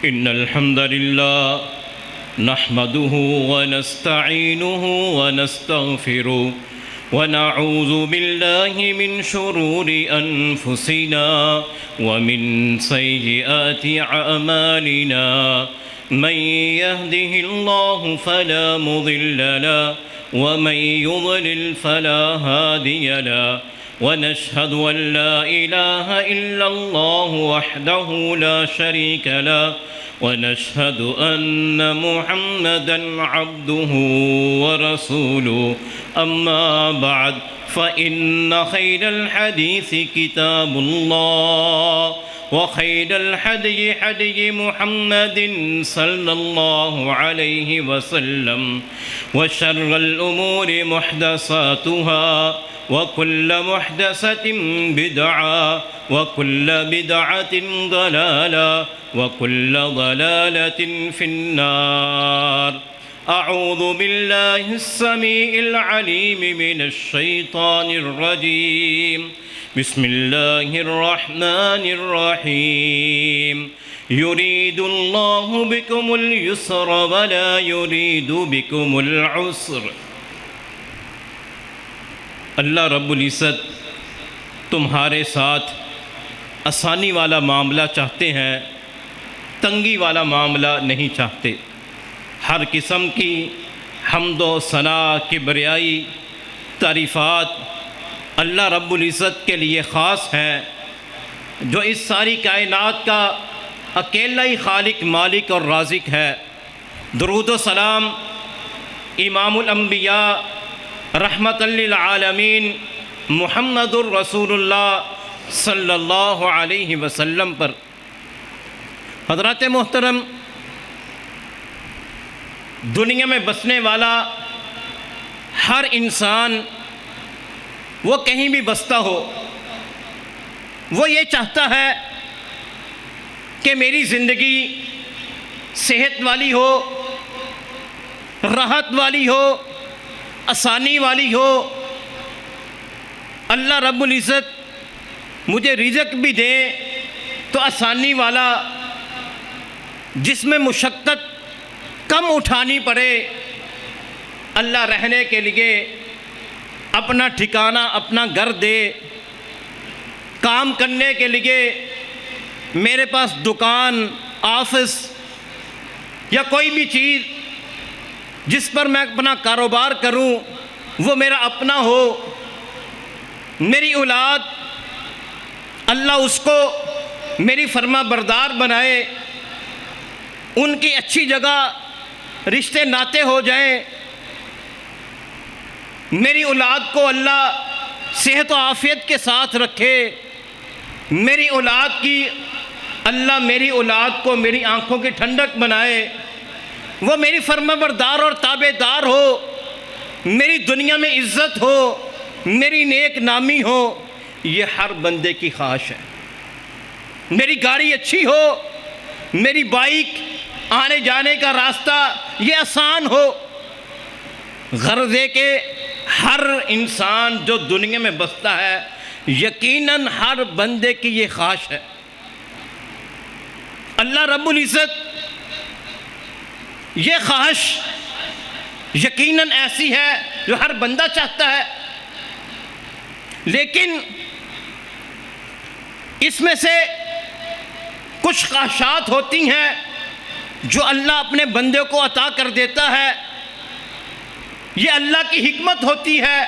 إن الحمد لله نحمده ونستعينه ونستغفره ونعوذ بالله من شرور أنفسنا ومن سيئات أعمالنا من يهده الله فلا مضل له ومن يضلل فلا هادي له ونشهد أن لا إله إلا الله وحده لا شريك له ونشهد أن محمدًا عبده ورسوله أما بعد فإن خير الحديث كتاب الله وخير الحدي حدي محمد صلى الله عليه وسلم وشر الأمور محدثاتها وكل محدثة بدعة وكل بدعة ضلالة وكل ضلالة في النار. أعوذ بالله السميع العليم من الشيطان الرجيم. بسم الله الرحمن الرحيم. يريد الله بكم اليسر ولا يريد بكم العسر. اللہ رب العزت تمہارے ساتھ آسانی والا معاملہ چاہتے ہیں، تنگی والا معاملہ نہیں چاہتے. ہر قسم کی حمد و ثنا، کبریائی، تعریفات اللہ رب العزت کے لیے خاص ہیں، جو اس ساری کائنات کا اکیلا ہی خالق، مالک اور رازق ہے. درود و سلام امام الانبیاء رحمت للعالمین محمد الرسول اللہ صلی اللہ علیہ وسلم پر. حضرات محترم، دنیا میں بسنے والا ہر انسان، وہ کہیں بھی بستا ہو، وہ یہ چاہتا ہے کہ میری زندگی صحت والی ہو، راحت والی ہو، آسانی والی ہو. اللہ رب العزت مجھے رزق بھی دے تو آسانی والا، جس میں مشقت کم اٹھانی پڑے. اللہ رہنے کے لیے اپنا ٹھکانہ، اپنا گھر دے. کام کرنے کے لیے میرے پاس دکان، آفس یا کوئی بھی چیز جس پر میں اپنا کاروبار کروں وہ میرا اپنا ہو. میری اولاد اللہ اس کو میری فرما بردار بنائے، ان کی اچھی جگہ رشتے ناتے ہو جائیں. میری اولاد کو اللہ صحت و عافیت کے ساتھ رکھے. میری اولاد کی اللہ میری اولاد کو میری آنکھوں کی ٹھنڈک بنائے، وہ میری فرما بردار اور تابع دار ہو. میری دنیا میں عزت ہو، میری نیک نامی ہو. یہ ہر بندے کی خواہش ہے. میری گاڑی اچھی ہو، میری بائک آنے جانے کا راستہ یہ آسان ہو. غرض ہے کہ ہر انسان جو دنیا میں بستا ہے، یقیناً ہر بندے کی یہ خواہش ہے. اللہ رب العزت یہ خواہش یقیناً ایسی ہے جو ہر بندہ چاہتا ہے، لیکن اس میں سے کچھ خواہشات ہوتی ہیں جو اللہ اپنے بندے کو عطا کر دیتا ہے. یہ اللہ کی حکمت ہوتی ہے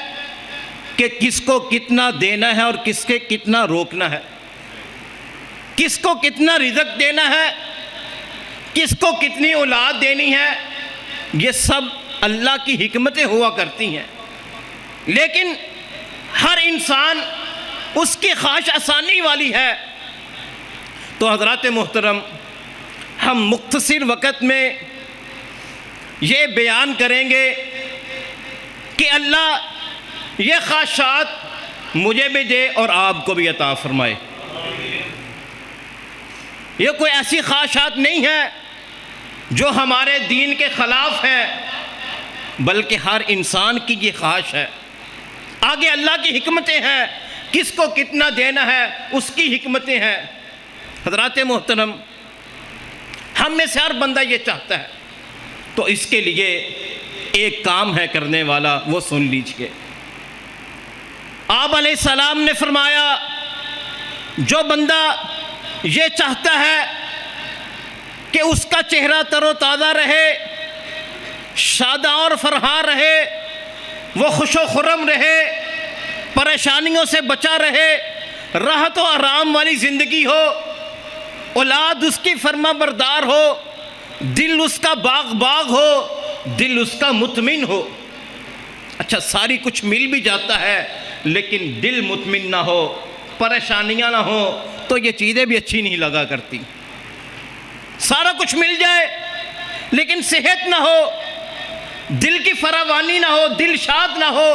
کہ کس کو کتنا دینا ہے اور کس کے کتنا روکنا ہے، کس کو کتنا رزق دینا ہے، کس کو کتنی اولاد دینی ہے. یہ سب اللہ کی حکمتیں ہوا کرتی ہیں، لیکن ہر انسان اس کی خواہش آسانی والی ہے. تو حضرات محترم، ہم مختصر وقت میں یہ بیان کریں گے کہ اللہ یہ خواہشات مجھے بھی دے اور آپ کو بھی عطا فرمائے. یہ کوئی ایسی خواہشات نہیں ہے جو ہمارے دین کے خلاف ہے، بلکہ ہر انسان کی یہ خواہش ہے. آگے اللہ کی حکمتیں ہیں، کس کو کتنا دینا ہے اس کی حکمتیں ہیں. حضرات محترم، ہم میں سے ہر بندہ یہ چاہتا ہے. تو اس کے لیے ایک کام ہے کرنے والا، وہ سن لیجئے. آپ علیہ السلام نے فرمایا جو بندہ یہ چاہتا ہے کہ اس کا چہرہ تر و تازہ رہے، شاداں اور فرحاں رہے، وہ خوش و خرم رہے، پریشانیوں سے بچا رہے، راحت و آرام والی زندگی ہو، اولاد اس کی فرما بردار ہو، دل اس کا باغ باغ ہو، دل اس کا مطمئن ہو. اچھا ساری کچھ مل بھی جاتا ہے لیکن دل مطمئن نہ ہو، پریشانیاں نہ ہو تو یہ چیزیں بھی اچھی نہیں لگا کرتی. سارا کچھ مل جائے لیکن صحت نہ ہو، دل کی فراوانی نہ ہو، دل شاد نہ ہو،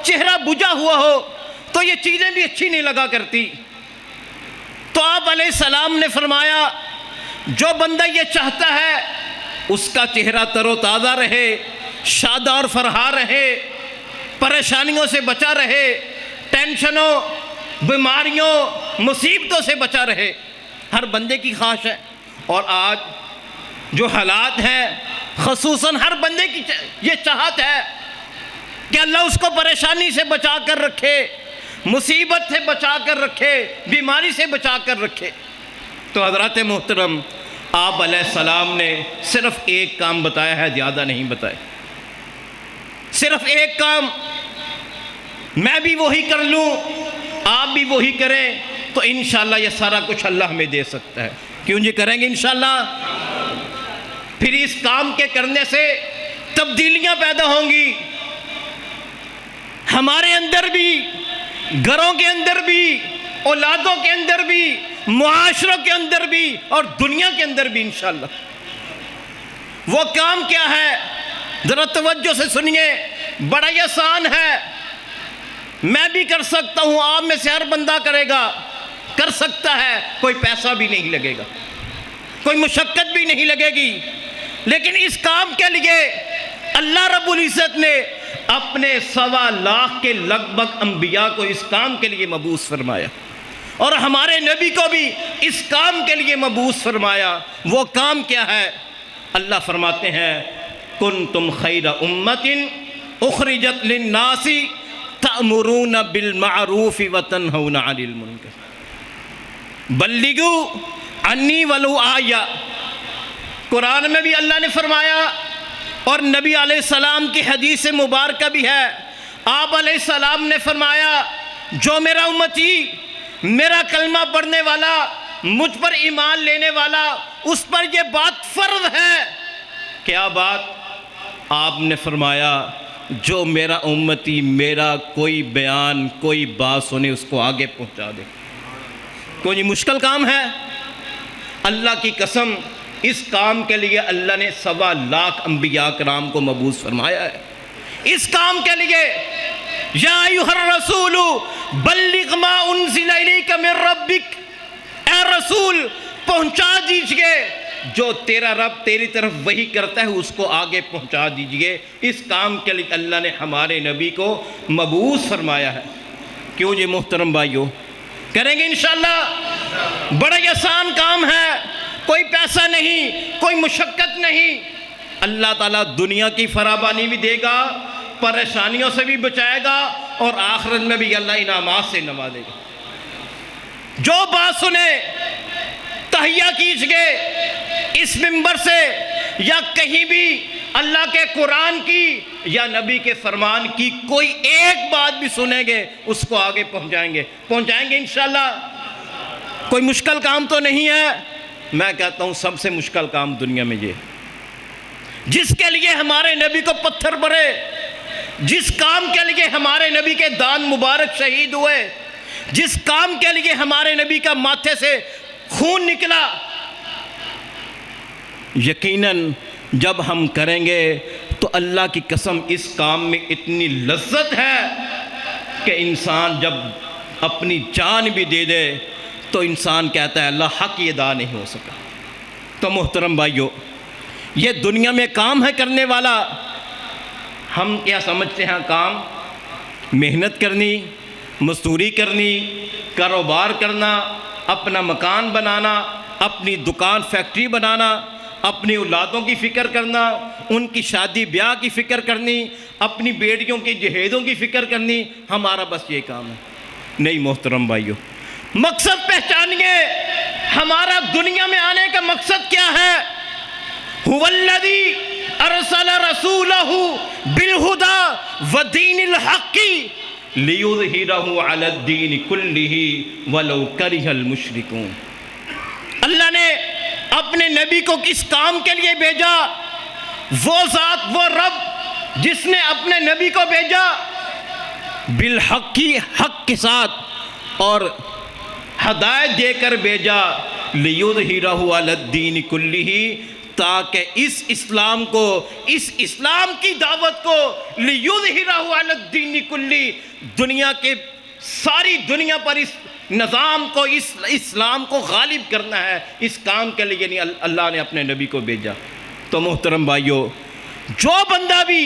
چہرہ بجھا ہوا ہو تو یہ چیزیں بھی اچھی نہیں لگا کرتی. تو آپ علیہ السلام نے فرمایا جو بندہ یہ چاہتا ہے اس کا چہرہ تر و تازہ رہے، شاداں اور فرحاں رہے، پریشانیوں سے بچا رہے، ٹینشنوں، بیماریوں، مصیبتوں سے بچا رہے، ہر بندے کی خواہش ہے. اور آج جو حالات ہیں خصوصاً ہر بندے کی یہ چاہت ہے کہ اللہ اس کو پریشانی سے بچا کر رکھے، مصیبت سے بچا کر رکھے، بیماری سے بچا کر رکھے. تو حضرات محترم آپ علیہ السلام نے صرف ایک کام بتایا ہے، زیادہ نہیں بتایا. صرف ایک کام، میں بھی وہی کر لوں، آپ بھی وہی کریں تو انشاءاللہ یہ سارا کچھ اللہ ہمیں دے سکتا ہے. کیوں جی کریں گے انشاءاللہ؟ پھر اس کام کے کرنے سے تبدیلیاں پیدا ہوں گی، ہمارے اندر بھی، گھروں کے اندر بھی، اولادوں کے اندر بھی، معاشروں کے اندر بھی اور دنیا کے اندر بھی انشاءاللہ. وہ کام کیا ہے؟ ذرا توجہ سے سنیے، بڑا ہی آسان ہے، میں بھی کر سکتا ہوں، آپ میں سے ہر بندہ کرے گا، کر سکتا ہے. کوئی پیسہ بھی نہیں لگے گا، کوئی مشقت بھی نہیں لگے گی، لیکن اس کام کے لیے اللہ رب العزت نے اپنے 1.25 لاکھ کے لگ بھگ انبیاء کو اس کام کے لیے مبعوث فرمایا اور ہمارے نبی کو بھی اس کام کے لیے مبعوث فرمایا. وہ کام کیا ہے؟ اللہ فرماتے ہیں کنتم خیر امت اخرجت للناس تأمرون بالمعروف وتنہون عن المنکر بلغوا عنی ولو آیہ. قرآن میں بھی اللہ نے فرمایا اور نبی علیہ السلام کی حدیث مبارکہ بھی ہے. آپ علیہ السلام نے فرمایا جو میرا امتی، میرا کلمہ پڑھنے والا، مجھ پر ایمان لینے والا، اس پر یہ بات فرض ہے. کیا بات؟ آپ نے فرمایا جو میرا امتی میرا کوئی بیان، کوئی بات سنے اس کو آگے پہنچا دے. کوئی مشکل کام ہے؟ اللہ کی قسم اس کام کے لیے اللہ نے 1.25 لاکھ انبیاء کرام کو مبعوث فرمایا ہے. اس کام کے لیے یا ایھا الرسول بلغ ما انزل الیک من ربک، اے رسول پہنچا دیجئے جو تیرا رب تیری طرف وحی کرتا ہے اس کو آگے پہنچا دیجئے. اس کام کے لیے اللہ نے ہمارے نبی کو مبعوث فرمایا ہے. کیوں جی محترم بھائیو؟ کریں گے انشاءاللہ. بڑا ہی آسان کام ہے، کوئی پیسہ نہیں، کوئی مشقت نہیں. اللہ تعالیٰ دنیا کی فراوانی بھی دے گا، پریشانیوں سے بھی بچائے گا اور آخرت میں بھی اللہ انعامات سے نوازے گا. جو بات سنے تہیہ کیجئے اس منبر سے یا کہیں بھی اللہ کے قرآن کی یا نبی کے فرمان کی کوئی ایک بات بھی سنیں گے اس کو آگے پہنچائیں گے انشاءاللہ. کوئی مشکل کام تو نہیں ہے. میں کہتا ہوں سب سے مشکل کام دنیا میں یہ، جس کے لیے ہمارے نبی کو پتھر پڑے، جس کام کے لیے ہمارے نبی کے دان مبارک شہید ہوئے، جس کام کے لیے ہمارے نبی کا ماتھے سے خون نکلا، یقیناً جب ہم کریں گے تو اللہ کی قسم اس کام میں اتنی لذت ہے کہ انسان جب اپنی جان بھی دے دے تو انسان کہتا ہے اللہ حق یہ ادا نہیں ہو سکا. تو محترم بھائیو، یہ دنیا میں کام ہے کرنے والا. ہم کیا سمجھتے ہیں کام؟ محنت کرنی، مزدوری کرنی، کاروبار کرنا، اپنا مکان بنانا، اپنی دکان فیکٹری بنانا، اپنی اولادوں کی فکر کرنا، ان کی شادی بیاہ کی فکر کرنی، اپنی بیٹیوں کی جہیزوں کی فکر کرنی، ہمارا بس یہ کام ہے؟ نہیں محترم بھائیو، مقصد پہچانیے، ہمارا دنیا میں آنے کا مقصد کیا ہے؟ هو الذی ارسل رسولہ بالہدی ودین الحق لیظہرہ علی الدین کلہ ولو کرہ المشرکون۔ اللہ نے اپنے نبی کو کس کام کے لیے بھیجا؟ وہ ذات، وہ رب جس نے اپنے نبی کو بھیجا بالحق، حق کے ساتھ، اور ہدایت دے کر بھیجا، لیظہرہ علی الدین کلہ، تاکہ اس اسلام کو، اس اسلام کی دعوت کو، لیظہرہ علی الدین کلہ، دنیا کے ساری دنیا پر اس نظام کو، اس اسلام کو غالب کرنا ہے۔ اس کام کے لیے نہیں اللہ نے اپنے نبی کو بھیجا۔ تو محترم بھائیو، جو بندہ بھی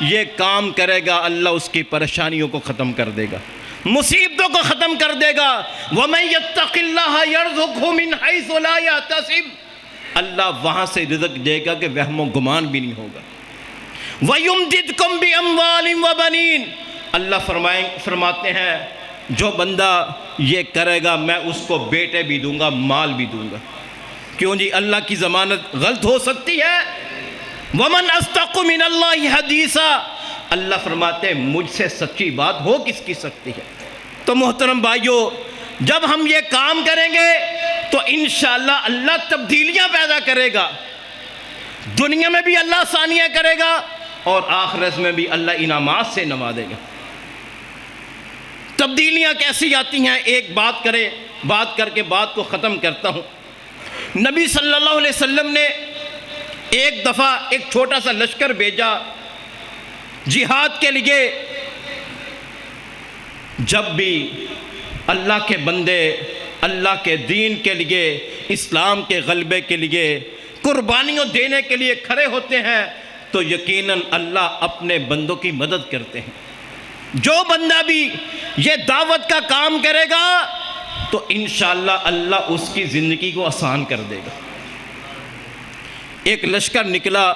یہ کام کرے گا اللہ اس کی پریشانیوں کو ختم کر دے گا، مصیبتوں کو ختم کر دے گا۔ وَمَن يَتَّقِ اللَّهَ يَرْزُقْهُ مِنْ حَيْثُ لَا يَحْتَسِبُ، اللہ وہاں سے رزق دے گا کہ وہم و گمان بھی نہیں ہوگا۔ وَيُمْدِدْكُمْ بِأَمْوَالٍ وَبَنِينَ، اللہ فرماتے ہیں جو بندہ یہ کرے گا میں اس کو بیٹے بھی دوں گا، مال بھی دوں گا۔ کیوں جی؟ اللہ کی ضمانت غلط ہو سکتی ہے؟ وَمَنْ أَصْدَقُ مِنَ اللَّهِ حَدِيثًا، اللہ فرماتے ہیں مجھ سے سچی بات ہو کس کی سکتی ہے؟ تو محترم بھائیو، جب ہم یہ کام کریں گے تو انشاءاللہ اللہ تبدیلیاں پیدا کرے گا، دنیا میں بھی اللہ آسانیاں کرے گا اور آخرت میں بھی اللہ انعامات سے نوازے گا۔ تبدیلیاں کیسی آتی ہیں؟ ایک بات کر کے بات کو ختم کرتا ہوں۔ نبی صلی اللہ علیہ وسلم نے ایک دفعہ ایک چھوٹا سا لشکر بھیجا جہاد کے لیے۔ جب بھی اللہ کے بندے اللہ کے دین کے لیے، اسلام کے غلبے کے لیے، قربانیوں دینے کے لیے کھڑے ہوتے ہیں تو یقیناً اللہ اپنے بندوں کی مدد کرتے ہیں۔ جو بندہ بھی یہ دعوت کا کام کرے گا تو انشاءاللہ اللہ اس کی زندگی کو آسان کر دے گا۔ ایک لشکر نکلا،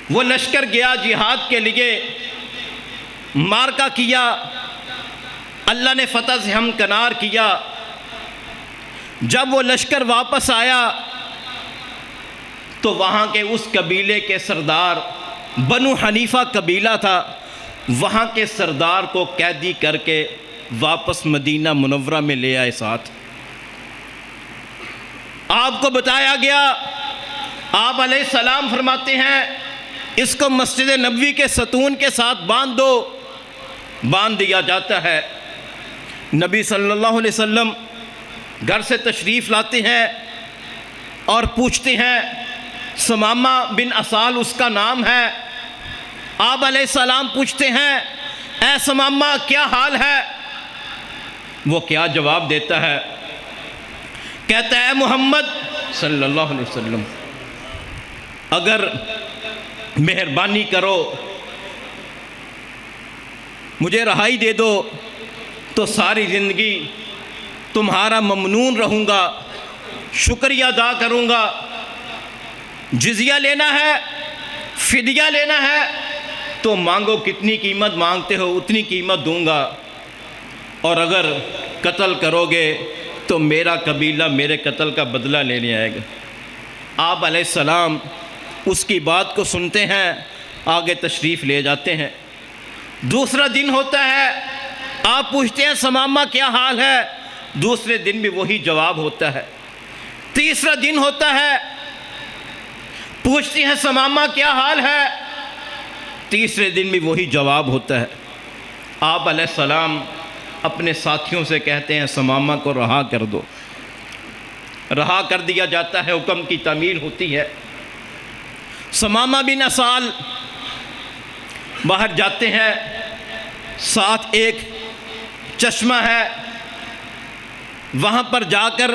وہ لشکر گیا جہاد کے لیے، مارکا کیا، اللہ نے فتح سے ہمکنار کیا۔ جب وہ لشکر واپس آیا تو وہاں کے اس قبیلے کے سردار، بنو حنیفہ قبیلہ تھا، وہاں کے سردار کو قیدی کر کے واپس مدینہ منورہ میں لے آئے ساتھ۔ آپ کو بتایا گیا، آپ علیہ السلام فرماتے ہیں اس کو مسجد نبوی کے ستون کے ساتھ باندھ دو، باندھ دیا جاتا ہے۔ نبی صلی اللہ علیہ وسلم گھر سے تشریف لاتے ہیں اور پوچھتے ہیں، ثمامہ بن اسال اس کا نام ہے۔ آپ علیہ السلام پوچھتے ہیں اے ثمامہ کیا حال ہے؟ وہ کیا جواب دیتا ہے؟ کہتا ہے محمد صلی اللہ علیہ وسلم اگر مہربانی کرو مجھے رہائی دے دو تو ساری زندگی تمہارا ممنون رہوں گا، شکریہ ادا کروں گا۔ جزیہ لینا ہے، فدیہ لینا ہے تو مانگو، کتنی قیمت مانگتے ہو اتنی قیمت دوں گا، اور اگر قتل کرو گے تو میرا قبیلہ میرے قتل کا بدلہ لینے آئے گا۔ آپ علیہ السلام اس کی بات کو سنتے ہیں، آگے تشریف لے جاتے ہیں۔ دوسرا دن ہوتا ہے، آپ پوچھتے ہیں ثمامہ کیا حال ہے؟ دوسرے دن بھی وہی جواب ہوتا ہے۔ تیسرا دن ہوتا ہے، پوچھتے ہیں ثمامہ کیا حال ہے؟ تیسرے دن بھی وہی جواب ہوتا ہے۔ آپ علیہ السلام اپنے ساتھیوں سے کہتے ہیں ثمامہ کو رہا کر دو۔ رہا کر دیا جاتا ہے، حکم کی تعمیل ہوتی ہے۔ ثمامہ بن اسال باہر جاتے ہیں، ساتھ ایک چشمہ ہے، وہاں پر جا کر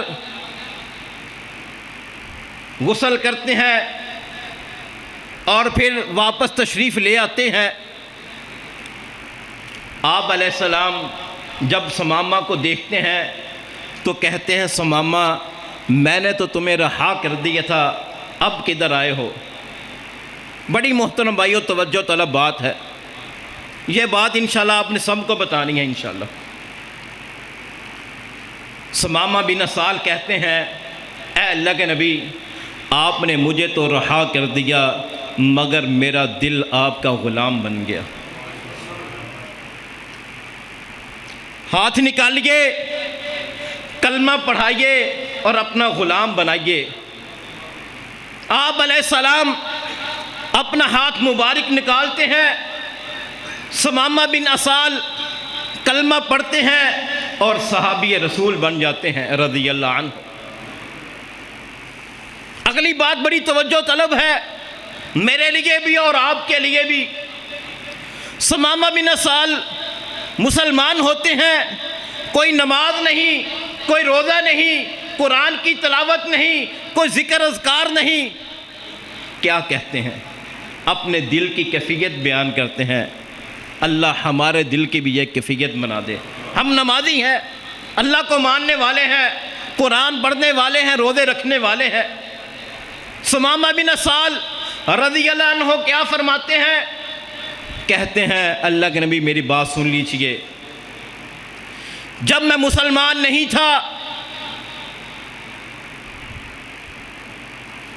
غسل کرتے ہیں اور پھر واپس تشریف لے آتے ہیں۔ آپ علیہ السلام جب ثمامہ کو دیکھتے ہیں تو کہتے ہیں ثمامہ میں نے تو تمہیں رہا کر دیا تھا، اب کدھر آئے ہو؟ بڑی محترم بھائیو توجہ طلب بات ہے، یہ بات انشاءاللہ آپ نے سب کو بتانی ہے انشاءاللہ۔ ثمامہ بن اسال کہتے ہیں اے اللہ کے نبی، آپ نے مجھے تو رہا کر دیا مگر میرا دل آپ کا غلام بن گیا۔ ہاتھ نکالیے، کلمہ پڑھائیے اور اپنا غلام بنائیے۔ آپ علیہ السلام اپنا ہاتھ مبارک نکالتے ہیں، ثمامہ بن اسال کلمہ پڑھتے ہیں اور صحابی رسول بن جاتے ہیں رضی اللہ عنہ۔ اگلی بات بڑی توجہ طلب ہے میرے لیے بھی اور آپ کے لیے بھی۔ ثمامہ بن اسال مسلمان ہوتے ہیں، کوئی نماز نہیں، کوئی روزہ نہیں، قرآن کی تلاوت نہیں، کوئی ذکر اذکار نہیں۔ کیا کہتے ہیں؟ اپنے دل کی کیفیت بیان کرتے ہیں، اللہ ہمارے دل کی بھی یہ کیفیت بنا دے۔ ہم نمازی ہیں، اللہ کو ماننے والے ہیں، قرآن پڑھنے والے ہیں، روزے رکھنے والے ہیں۔ ثمامہ بن اسال رضی اللہ عنہ کیا فرماتے ہیں؟ کہتے ہیں اللہ کے نبی میری بات سن لیجئے، جب میں مسلمان نہیں تھا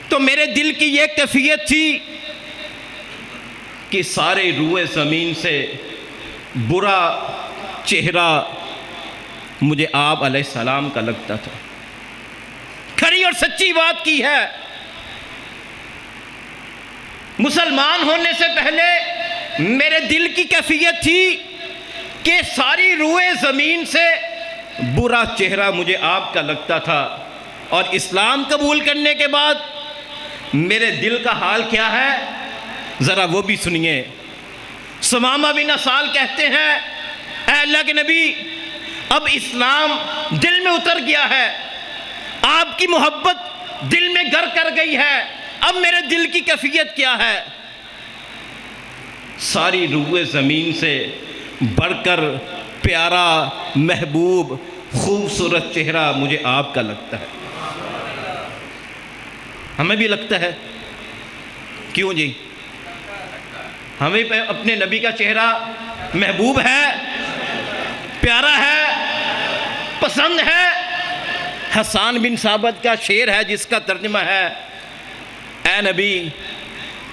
تو میرے دل کی یہ کیفیت تھی کہ سارے روئے زمین سے برا چہرہ مجھے آپ علیہ السلام کا لگتا تھا۔ کھری اور سچی بات کی ہے، مسلمان ہونے سے پہلے میرے دل کی کیفیت تھی کہ ساری روئے زمین سے برا چہرہ مجھے آپ کا لگتا تھا، اور اسلام قبول کرنے کے بعد میرے دل کا حال کیا ہے ذرا وہ بھی سنیے۔ ثمامہ بن اسال کہتے ہیں اے اللہ کے نبی، اب اسلام دل میں اتر گیا ہے، آپ کی محبت دل میں گھر کر گئی ہے، اب میرے دل کی کیفیت کیا ہے؟ ساری روئے زمین سے بڑھ کر پیارا، محبوب، خوبصورت چہرہ مجھے آپ کا لگتا ہے۔ ہمیں بھی لگتا ہے، کیوں جی؟ ہمیں اپنے نبی کا چہرہ محبوب ہے، پیارا ہے، پسند ہے۔ حسان بن ثابت کا شعر ہے جس کا ترجمہ ہے اے نبی،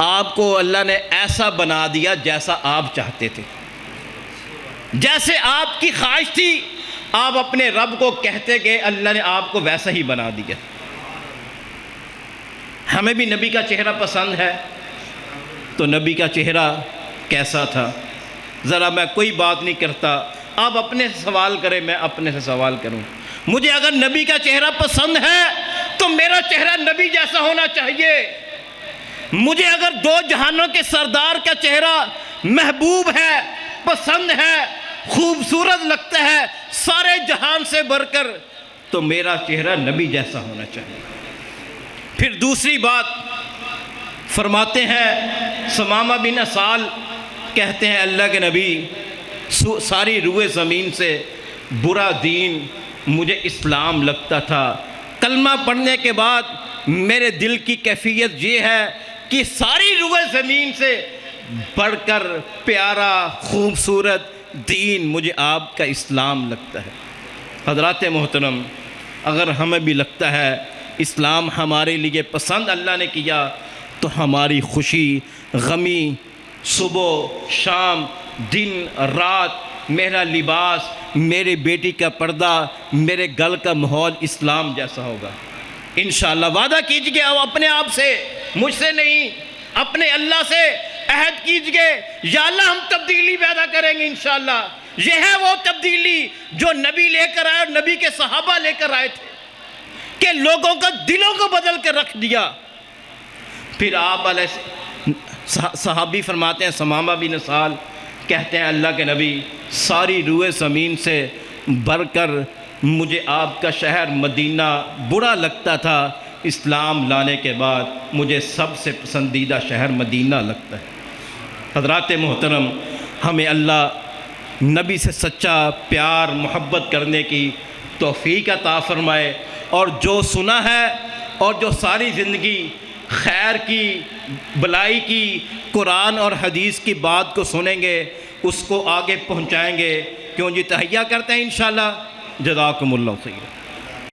آپ کو اللہ نے ایسا بنا دیا جیسا آپ چاہتے تھے، جیسے آپ کی خواہش تھی آپ اپنے رب کو کہتے کہ اللہ نے آپ کو ویسا ہی بنا دیا۔ ہمیں بھی نبی کا چہرہ پسند ہے، تو نبی کا چہرہ کیسا تھا؟ ذرا میں کوئی بات نہیں کرتا، آپ اپنے سے سوال کریں، میں اپنے سے سوال کروں۔ مجھے اگر نبی کا چہرہ پسند ہے تو میرا چہرہ نبی جیسا ہونا چاہیے۔ مجھے اگر دو جہانوں کے سردار کا چہرہ محبوب ہے، پسند ہے، خوبصورت لگتا ہے سارے جہان سے بڑھ کر، تو میرا چہرہ نبی جیسا ہونا چاہیے۔ پھر دوسری بات فرماتے ہیں ثمامہ بن اسال کہتے ہیں اللہ کے نبی، ساری روئے زمین سے برا دین مجھے اسلام لگتا تھا، کلمہ پڑھنے کے بعد میرے دل کی کیفیت یہ ہے کہ ساری روئے زمین سے بڑھ کر پیارا، خوبصورت دین مجھے آپ کا اسلام لگتا ہے۔ حضرات محترم، اگر ہمیں بھی لگتا ہے اسلام ہمارے لیے پسند اللہ نے کیا، تو ہماری خوشی، غمی، صبح شام، دن رات، میرا لباس، میری بیٹی کا پردہ، میرے گھر کا ماحول اسلام جیسا ہوگا انشاءاللہ۔ وعدہ کیجئے اپنے آپ سے، مجھ سے نہیں، اپنے اللہ سے عہد کیجئے یا اللہ ہم تبدیلی پیدا کریں گے انشاءاللہ۔ یہ ہے وہ تبدیلی جو نبی لے کر آئے اور نبی کے صحابہ لے کر آئے تھے، کہ لوگوں کا دلوں کو بدل کے رکھ دیا۔ پھر آپ علیہ صحابی فرماتے ہیں ثمامہ بن اسال کہتے ہیں اللہ کے نبی، ساری روئے زمین سے بڑھ کر مجھے آپ کا شہر مدینہ برا لگتا تھا، اسلام لانے کے بعد مجھے سب سے پسندیدہ شہر مدینہ لگتا ہے۔ حضرات محترم، ہمیں اللہ نبی سے سچا پیار محبت کرنے کی توفیق عطا فرمائے، اور جو سنا ہے اور جو ساری زندگی خیر کی، بلائی کی، قرآن اور حدیث کی بات کو سنیں گے، اس کو آگے پہنچائیں گے۔ کیوں جی؟ تحیہ کرتے ہیں انشاءاللہ۔ جزاکم اللہ خیر۔